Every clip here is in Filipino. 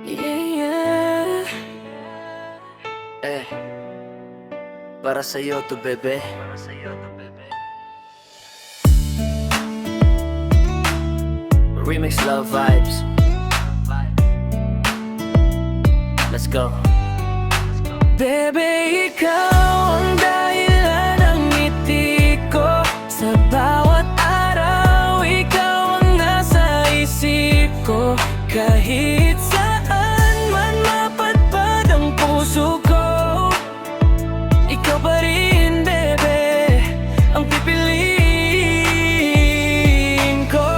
Yeah. Eh, para sa'yo to, bebe. Remix Love Vibes. Let's go. Bebe, ikaw ang dahilan ng ngiti ko. Sa bawat araw, ikaw ang nasa isip ko. Kahit saan man mapadpad ang puso ko, ikaw pa rin, bebe, ang pipiliin ko.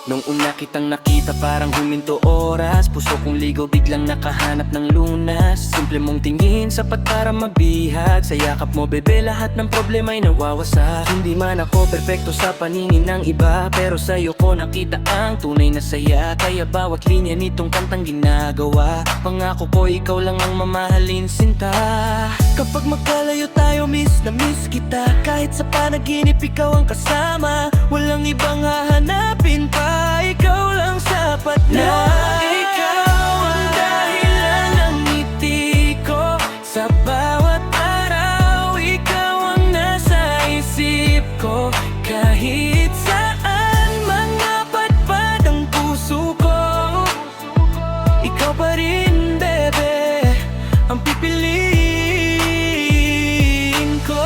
Nung una kitang nakita, parang huminto oras. Puso kong ligaw, biglang nakahanap ng lunas. Simple mong tingin, sapat para mabihag. Sa yakap mo, bebe, lahat ng problema'y nawawasak. Hindi man ako perpekto sa paningin ng iba, pero sa'yo ko nakita ang tunay na saya. Kaya bawat linya nitong kantang ginagawa, pangako ko ikaw lang ang mamahalin, sinta. Kapag magkalayo tayo, miss na miss kita. Kahit sa panaginip, ikaw ang kasama. Walang ibang hahanapin pa, ikaw lang sapat na. Ikaw ang dahilan ng ngiti ko. Sa bawat araw, ikaw ang nasa isip ko. Kahit saan man napadpad ang puso ko, ikaw pa rin, bebe, ang pipiliin ko.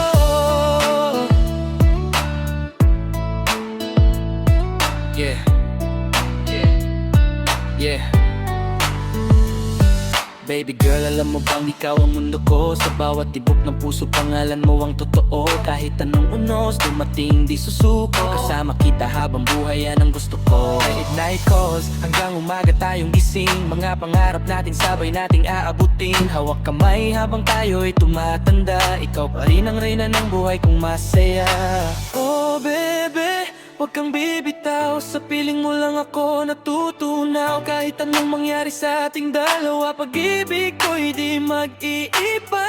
Yeah. Yeah. Baby girl, alam mo bang ikaw ang mundo ko? Sa bawat tibok ng puso, pangalan mo ang totoo. Kahit anong unos, dumating di susuko. Kasama kita habang buhay, yan ang gusto ko. Kahit night calls, hanggang umaga tayong gising. Mga pangarap natin sabay nating aabutin. Hawak kamay habang tayo'y tumatanda. Ikaw pa rin ang reyna ng buhay kong masaya. Oh bebe, huwag kang bibitaw, sa piling mo lang ako natutunaw. Kahit anong mangyari sa ating dalawa, pag-ibig ko'y di mag-iiba.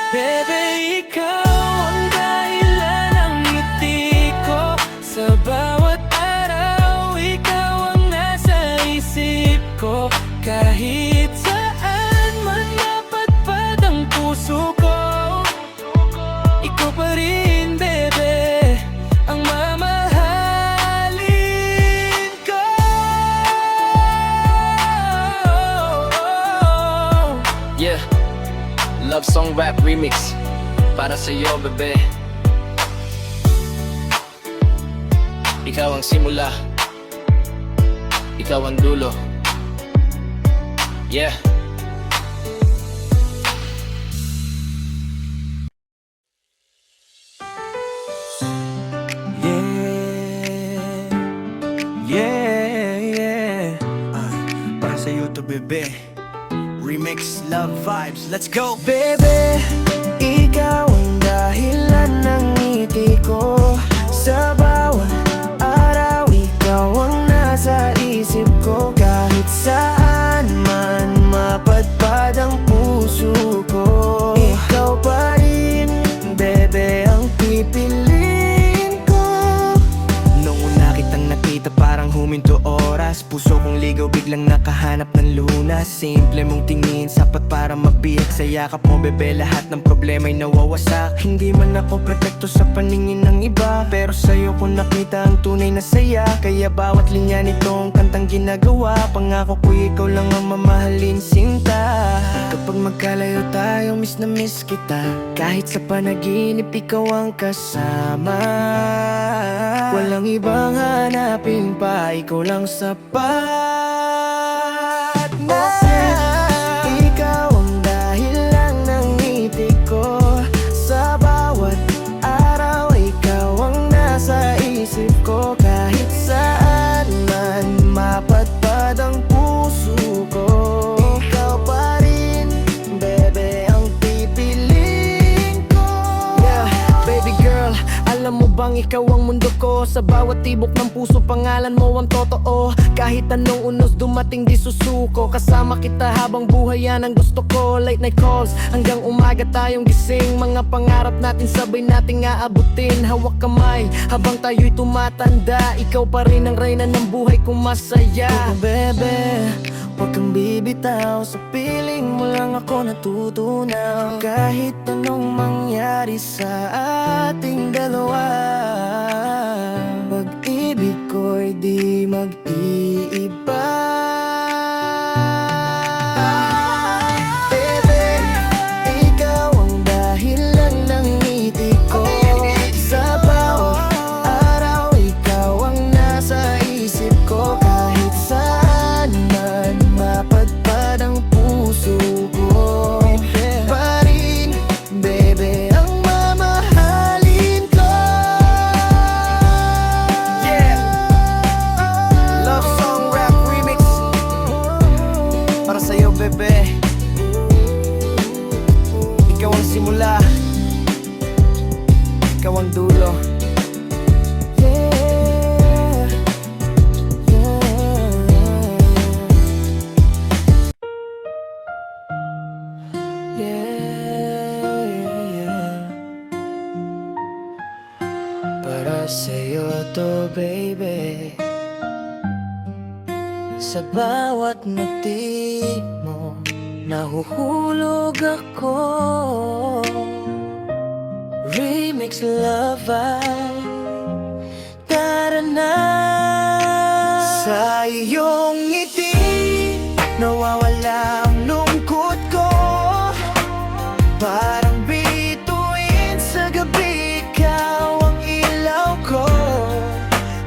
Bebe, ikaw ang dahilan ng ngiti ko. Sa bawat araw, ikaw ang nasa isip ko. Kahit saan man napadpad ang puso ko, ikaw pa rin, bebe, ang mamahalin ko. Yeah, love song rap remix para sa'yo, bebe. Ikaw ang simula, ikaw ang dulo. Yeah. Para sa'yo to, bebe. Remix Love Vibes, let's go! Bebe, ikaw ang dahilan ng ngiti ko. Sa bawat araw, ikaw ang nasa isip ko. Kahit saan man mapadpad ang puso ko, ikaw pa rin, bebe, ang pipiliin ko. Nung una kitang nakita, parang huminto oras. Puso kong ligaw, biglang nakahanap ng lunas. Simple mong tingin, sapat para mabihag. Sa yakap mo, bebe, lahat ng problema'y nawawasak. Hindi man ako perfecto sa paningin ng iba, pero sa'yo ko nakita ang tunay na saya. Kaya bawat linya nitong kantang ginagawa, pangako ko ikaw lang ang mamahalin, sinta. Kapag magkalayo tayo, miss na miss kita. Kahit sa panaginip, ikaw ang kasama. Walang ibang hanapin pa, ikaw lang sapat na. Ikaw ang dahilan ng ngiti ko. Sa bawat araw, ikaw ang nasa isip ko. Kahit saan man mapadpad ang puso ko, ikaw pa rin, bebe, ang pipiliin ko. Yeah, baby girl, alam mo bang ikaw ang mundo ko. Sa bawat tibok ng puso, pangalan mo ang totoo. Kahit anong unos dumating, di susuko. Kasama kita habang buhay, yan ang gusto ko. Late night calls, hanggang umaga tayong gising. Mga pangarap natin sabay nating aabutin. Hawak kamay habang tayo'y tumatanda. Ikaw pa rin ang reyna ng buhay kong masaya. Oh bebe, huwag kang bibitaw. Sa piling mo lang ako natutunaw. Kahit anong mangyari sa ating dalawa, pag-ibig ko'y di mag-iiba. Bebe, ikaw ang dahilan ng ngiti ko. Sa bawat araw, ikaw ang nasa isip ko. Kahit saan man mapadpad ang puso ko, pa rin, bebe, ang mamahalin ko. Yeah! Love song rap remix para sa'yo, bebe. Ikaw ang simula, ikaw ang dulo. Yeah, yeah, yeah. Para sa'yo to, baby. Sa bawat ngiti mo, nahuhulog ako. Remix love vibe, tara na. Sa iyong ngiti, nawawala ang lungkot ko. Parang bituin sa gabi, ikaw ang ilaw ko.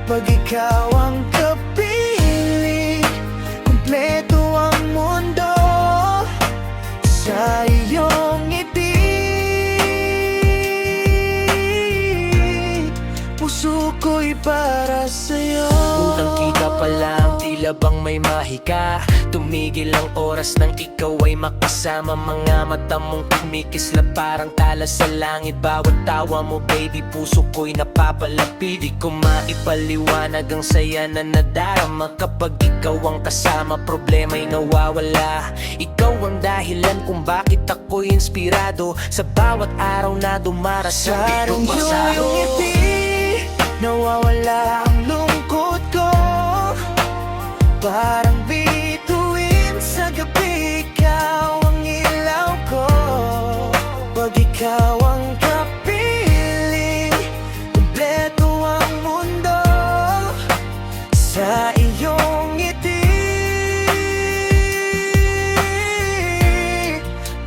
Pag ikaw ang kapiling, kumpleto ang mundo. Sa iyong ngiti, puso ko'y para sa'yo. Unang kita pa lang, tila bang may mahika. Tumigil ang oras nang ikaw ay makasama. Mga mata mong kumikislap parang tala sa langit. Bawat tawa mo baby, puso ko'y napapalapit. Di ko maipaliwanag ang saya na nadarama. Kapag ikaw ang kasama, problema'y nawawala. Ikaw ang dahilan kung bakit ako'y inspirado. Sa bawat araw na dumarating, Sa iyong ngiti, nawawala ang lungkot ko. Parang bituin sa gabi, ikaw ang ilaw ko. Pag ikaw ang kapiling, kumpleto ang mundo. Sa iyong ngiti,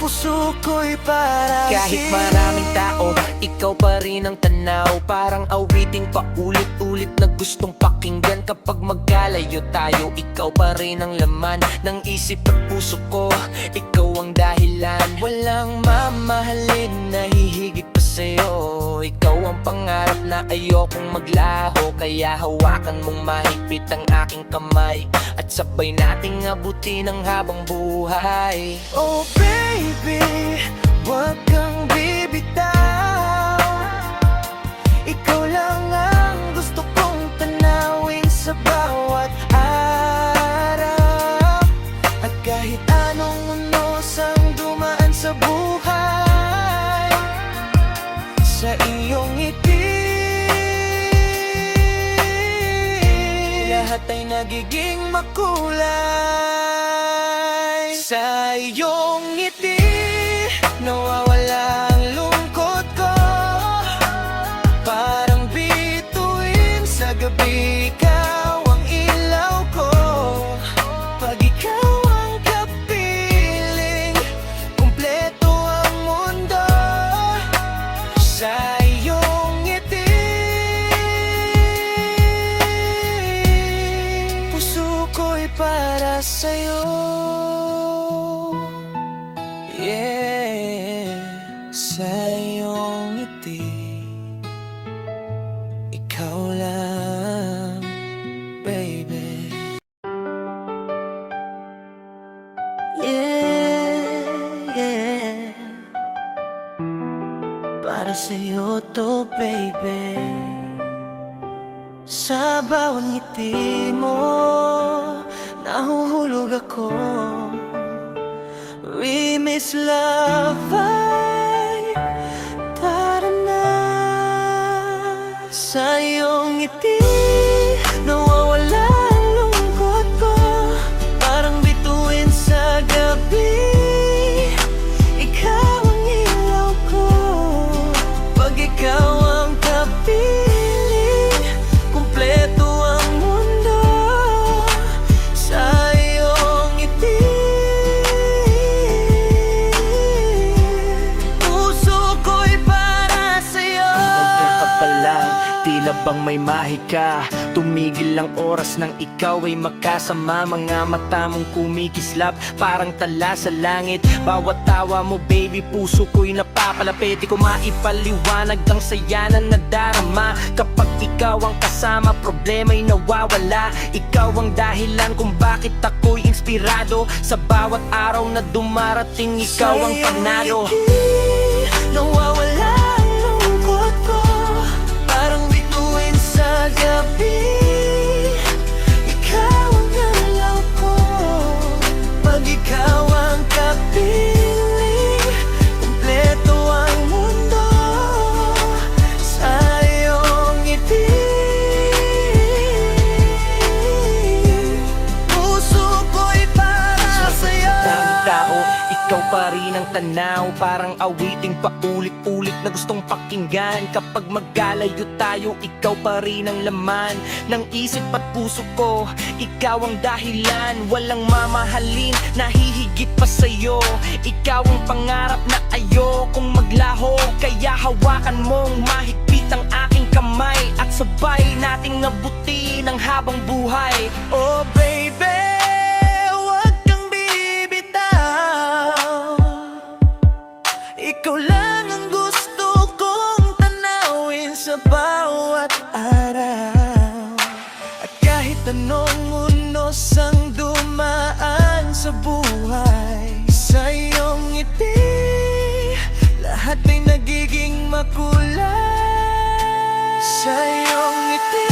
puso ko'y para kahit maraming tao, ikaw pa rin ang tanaw. Parang awiting paulit-ulit na gustong pakinggan. Kapag magkalayo tayo, ikaw pa rin ang laman ng isip at puso ko. Ikaw ang dahilan, walang mamahalin na hihigit pa sa'yo. Ikaw ang pangarap na ayokong maglaho. Kaya hawakan mong mahigpit ang aking kamay, at sabay nating abutin ang habang buhay. Oh baby, huwag kang bibitaw. Ikaw lang ang gusto kong tanawin sa bawat araw. At kahit anong unos ang dumaan sa buhay, sa iyong ngiti, lahat ay nagiging makulay. Sa iyong ngiti, nawawala ang lungkot ko. Parang bituin sa gabi, ikaw ang ilaw ko. Pag ikaw ang kapiling, kumpleto ang mundo. Sa iyong ngiti, puso ko'y para sa'yo. Yeah, sa iyong ngiti, ikaw lang, baby. Yeah, yeah, para sa'yo to, baby. Sa bawat ngiti mo, nahuhulog ako. Remix Love Vibe, tara na. Sa iyong ngiti, nawawala ang lungkot ko. Parang bituin sa gabi, ikaw ang ilaw ko. Pag ikaw ang kapiling, kumpleto ang mundo. Sa iyong ngiti, puso ko'y para sa'yo. Huwag ka pa lang, tila bang may mahika. Tumigil ang oras nang ikaw ay magkasama. Mga mata mong kumikislap, parang tala sa langit. Bawat tawa mo baby, puso ko'y napapalapit. Di ko maipaliwanag ang saya na nadarama. Kapag ikaw ang kasama, problema'y nawawala. Ikaw ang dahilan kung bakit ako'y inspirado. Sa bawat araw na dumarating, ikaw ang panalo. Sa iyong ngiti, nawawala ang lungkot ko. Parang bituin sa gabi, ikaw ang alaw ko. Pag ikaw ang kapiling, kumpleto ang mundo. Sa iyong ngiti, puso ko'y para sa'yo. Ang tao, ikaw pa rin ang tanaw. Parang awiting paulit-ulit na gustong pakinggan. Kapag magkalayo tayo, ikaw pa rin ang laman ng isip at puso ko. Ikaw ang dahilan, walang mamahalin na hihigit pa sa'yo. Ikaw ang pangarap na ayokong maglaho. Kaya hawakan mong mahigpit ang aking kamay, at sabay nating nabutin ang habang buhay. Oh baby, huwag kang bibitaw. Ikaw lang ang gusto kong tanawin sa bawat araw. At kahit anong unos ang dumaan sa buhay, sa iyong ngiti, lahat ay nagiging makulay. Sa iyong ngiti,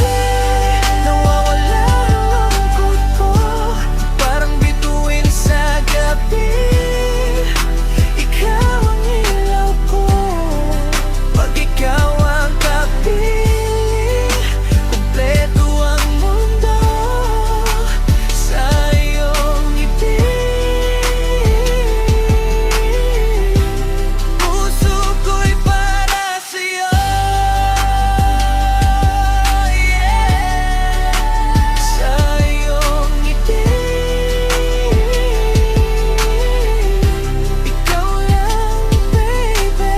nawawala ang lungkot ko. Parang bituin sa gabi, ikaw ang ilaw ko. Pag ikaw ang kapiling, kumpleto ang mundo. Sa iyong ngiti, puso ko'y para sa'yo. Sa iyong ngiti, ikaw lang, baby.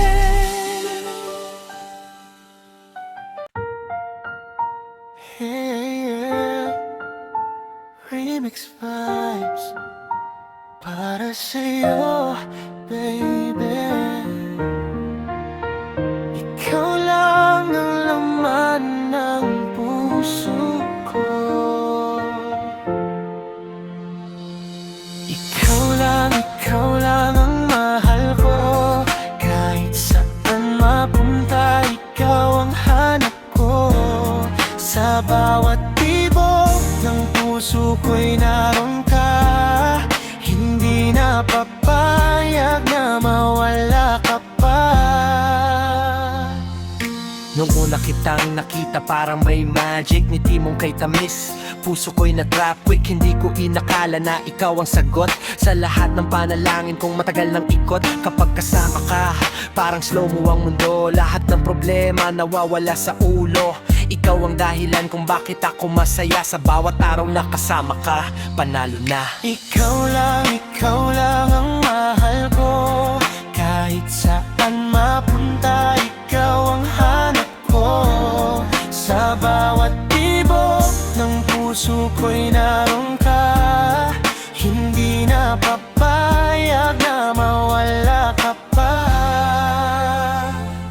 Yeah. Remix vibes para sa'yo, baby. Ikaw lang ang laman ng puso ko. Ikaw lang ang mahal ko. Kahit saan mapunta, ikaw ang hanap ko. Sa bawat tibok ng puso ko'y naroon ka. Hindi na papayag na mawala ka pa. Nung una kitang nakita, parang may magic. Ngiti mong kay tamis, puso ko'y na-trap quick. Hindi ko inakala na ikaw ang sagot sa lahat ng panalangin kong matagal ng ikot. Kapag kasama ka, parang slow mo ang mundo. Lahat ng problema nawawala sa ulo. Ikaw ang dahilan kung bakit ako masaya. Sa bawat araw na kasama ka, panalo na. Ikaw lang ang mahal ko. Kahit saan mapunta, ikaw ang hanap ko. Sa bawat tibok ng puso ko'y naroon ka. Hindi na papayag na mawala ka pa.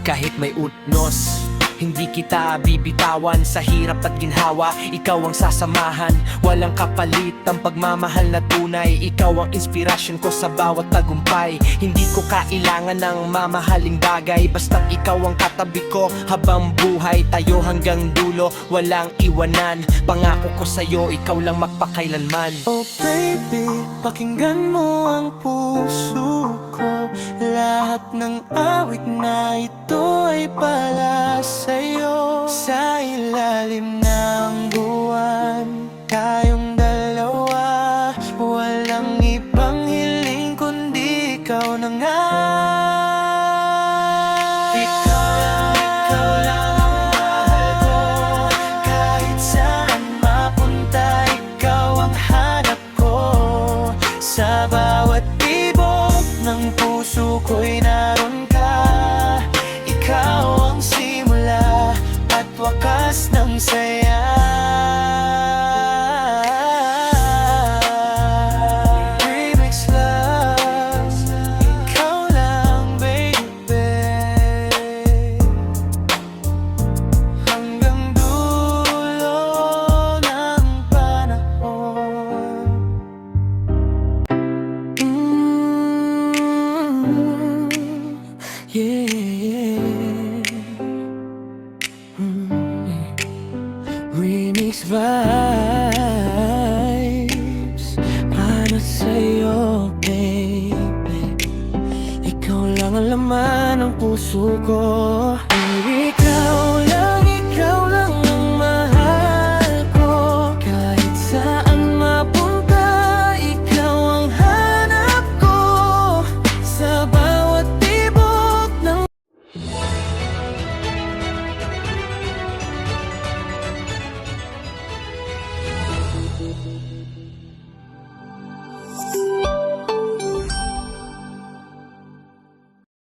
Kahit may utnos, hindi Hindi kita bibitawan sa hirap at ginhawa. Ikaw ang sasamahan, walang kapalit ang pagmamahal na tunay. Ikaw ang inspirasyon ko sa bawat tagumpay. Hindi ko kailangan ng mamahaling bagay, basta't ikaw ang katabi ko habang buhay. Tayo hanggang dulo, walang iwanan. Pangako ko sa'yo, ikaw lang magpakailanman. Oh baby, pakinggan mo ang puso ko. Lahat ng awit na ito ay para sa'yo. Sa ilalim ng buwan, tayong dalawa. Walang ibang hiling kundi ikaw na nga. Ikaw lang ang mahal ko. Kahit saan mapunta, ikaw ang hanap ko. Sa bawat tibok ng puso ko'y naroon ka. Ikaw ang simula at wakas ng saya. Remix love, ikaw lang baby. Hanggang dulo ng panahon. Remix vibes para sa'yo, baby. Ikaw lang ang laman ng puso ko.